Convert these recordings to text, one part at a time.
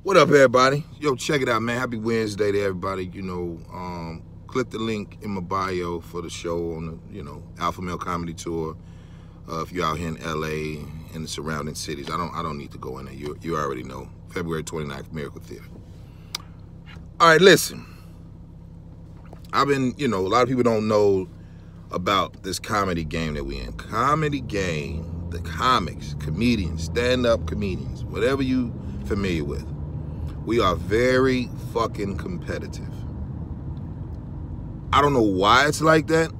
What up, everybody? Yo, check it out, man. Happy Wednesday to everybody. Click the link in my bio for the show on the, Alpha Male Comedy Tour. If you're out here in LA and the surrounding cities, I don't need to go in there. You already know. February 29th, Miracle Theater. All right, listen. I've been, a lot of people don't know about this comedy game that we in. Comedy game, the comics, comedians, stand-up comedians, whatever you familiar with. We are very fucking competitive. I don't know why it's like that.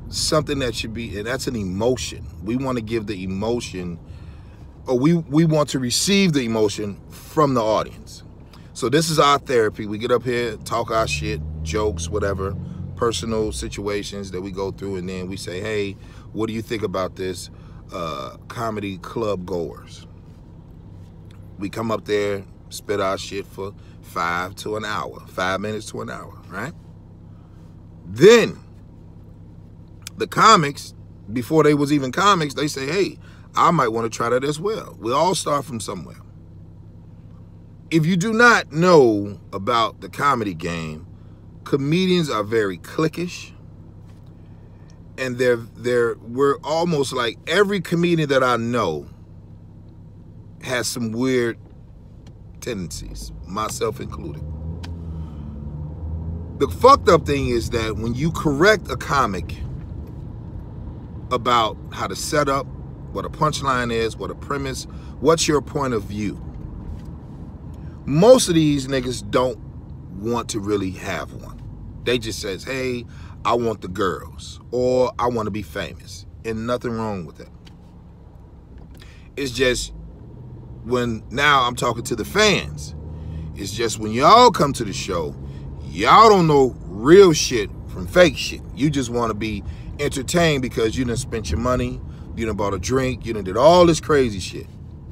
Something that should be, and that's an emotion. We want to give the emotion, or we want to receive the emotion from the audience. So this is our therapy. We get up here, talk our shit, jokes, whatever, personal situations that we go through, and then we say, hey, what do you think about this? Comedy club goers. We come up there, spit our shit for 5 to an hour, 5 minutes to an hour, right? Then the comics, before they was even comics, they say, hey, I might want to try that as well. We all start from somewhere. If you do not know about the comedy game, comedians are very cliquish, and we're almost like every comedian that I know has some weird tendencies, myself included. The fucked up thing is that when you correct a comic about how to set up, what a punchline is, what a premise, what's your point of view, most of these niggas don't want to really have one. They just says, hey, I want the girls, or I want to be famous, and nothing wrong with that. It's just, when now I'm talking to the fans, it's just when y'all come to the show, y'all don't know real shit from fake shit. You just want to be entertained because you done spent your money, you done bought a drink, you done did all this crazy shit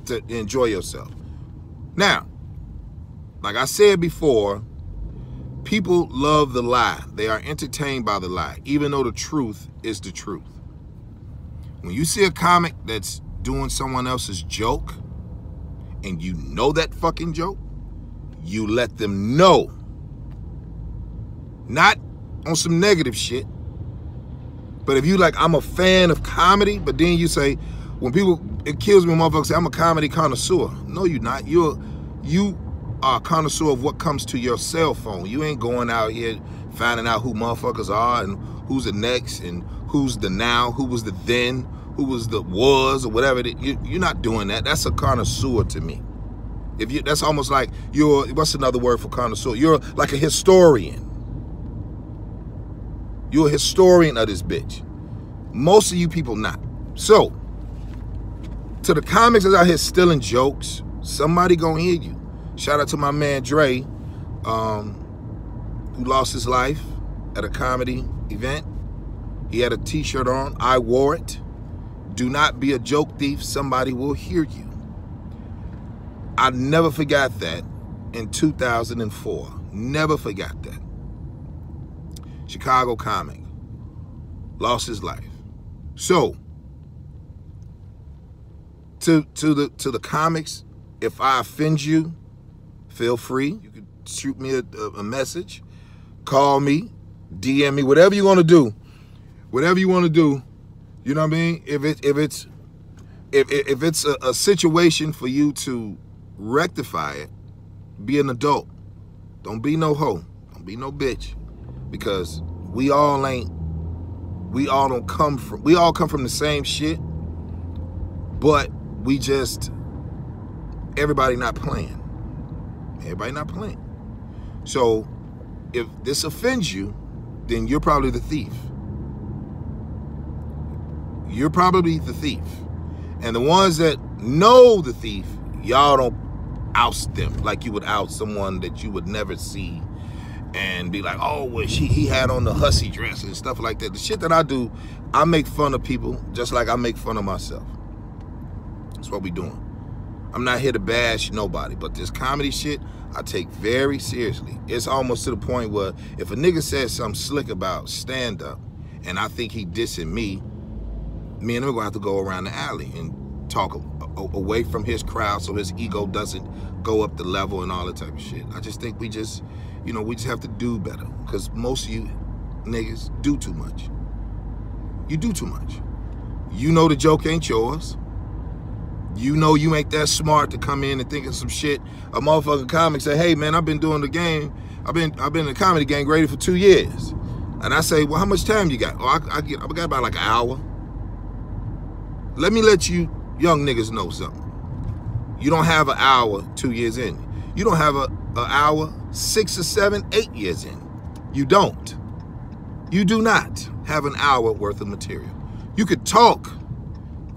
to enjoy yourself. Now, like I said before, people love the lie. They are entertained by the lie, even though the truth is the truth. When you see a comic that's doing someone else's joke, and you know that fucking joke, you let them know. Not on some negative shit, but if you like, I'm a fan of comedy, but then you say, when people, it kills me when motherfuckers say, I'm a comedy connoisseur. No, you're not. You are a connoisseur of what comes to your cell phone. You ain't going out here finding out who motherfuckers are and who's the next and who's the now, who was the then, who was the was, or whatever. You're not doing that. That's a connoisseur to me. That's almost like what's another word for connoisseur? You're like a historian. You're a historian of this bitch. Most of you people not. So, to the comics that's out here stealing jokes, somebody gonna hear you. Shout out to my man Dre, who lost his life at a comedy event. He had a t-shirt on. I wore it. Do not be a joke thief. Somebody will hear you. I never forgot that in 2004. Never forgot that. Chicago comic. Lost his life. So, to the comics, if I offend you, feel free. You can shoot me a message, call me, DM me, whatever you want to do. Whatever you want to do. You know what I mean? If it's a situation for you to rectify it, be an adult. Don't be no hoe. Don't be no bitch. Because we all come from the same shit, but everybody not playing. Everybody not playing. So if this offends you, then you're probably the thief. You're probably the thief. And the ones that know the thief, y'all don't oust them like you would oust someone that you would never see and be like, oh, well, he had on the hussy dress and stuff like that. The shit that I do, I make fun of people just like I make fun of myself. That's what we doing. I'm not here to bash nobody, but this comedy shit, I take very seriously. It's almost to the point where if a nigga says something slick about stand-up and I think he dissing me and him are gonna have to go around the alley and talk away from his crowd so his ego doesn't go up the level and all that type of shit. I just think we just have to do better, because most of you niggas do too much. You do too much. You know the joke ain't yours. You know you ain't that smart to come in and think of some shit. A motherfucking comic say, hey man, I've been doing the game. I've been in the comedy game, Grady, for 2 years. And I say, well, how much time you got? Oh, I got about like an hour. Let me let you young niggas know something. You don't have an hour 2 years in. You don't have an hour 6 or 7, 8 years in. You don't. You do not have an hour worth of material. You could talk.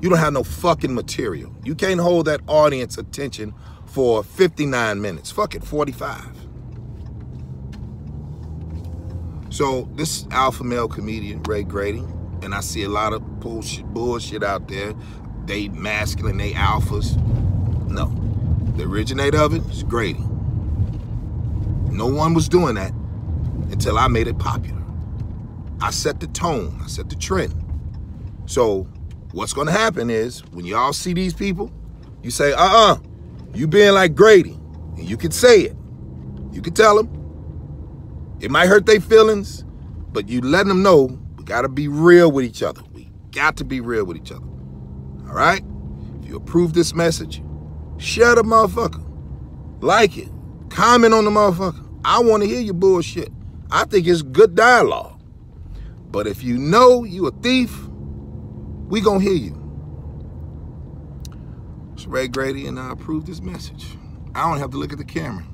You don't have no fucking material. You can't hold that audience attention for 59 minutes. Fuck it, 45. So this alpha male comedian, Grady, and I see a lot of bullshit out there. They masculine, they alphas. No, the originator of it is Grady. No one was doing that until I made it popular. I set the tone, I set the trend. So what's gonna happen is when y'all see these people, you say, you being like Grady. And you can say it. You can tell them. It might hurt their feelings, but you letting them know we gotta be real with each other. We got to be real with each other. All right? If you approve this message, share the motherfucker. Like it. Comment on the motherfucker. I want to hear your bullshit. I think it's good dialogue. But if you know you a thief, we gonna hear you. It's Ray Grady, and I approve this message. I don't have to look at the camera.